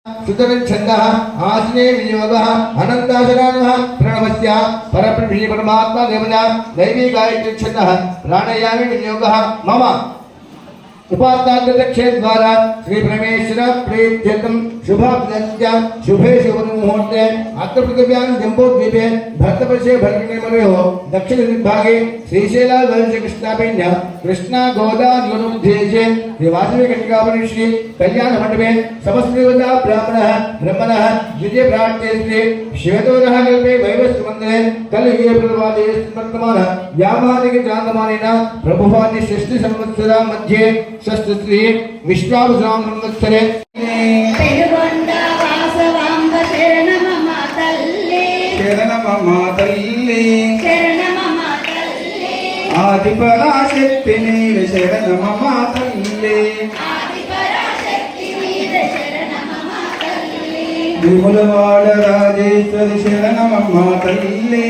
सुतविच्छन्दः आसने विनियोगः अनन्ताशराणः प्रणवस्य परब्रह्म परमात्मा देवता दैवी गायत्री छन्दः प्राणायामे विनियोगः मम उपात्तादक्षे द्वारा श्री परमेश्वर प्रीत्यर्थं शुभाभ्यस्य शुभे शुभमुहूर्ते अत्र पृथिव्यां जम्बोद्वीपे भरतवर्षे भरतनिर्मलयोः दक्षिणदिग्भागे श्रीशैलवंशकृष्णाभिन्य कृष्णा गोदावरीदेशे श्रीवासविकटिकावनिश्री कल्याणमण्डपे समस्तदेवता ब्राह्मणः ब्रह्मणः द्वितीयप्रार्थे श्री श्वेतवरः कल्पे वैवस्वमन्दिरे कलियुगे प्रवादे वर्तमान व्यावहारिकचान्दमानेन प्रभुवानि षष्ठी संवत्सरा मध्ये षष्ठी विश्वावसरां संवत्सरे आदिपराशक्ति नील शरण ममा तल्ले विमलवाड़ राजेश्वरी शरण ममा तल्ले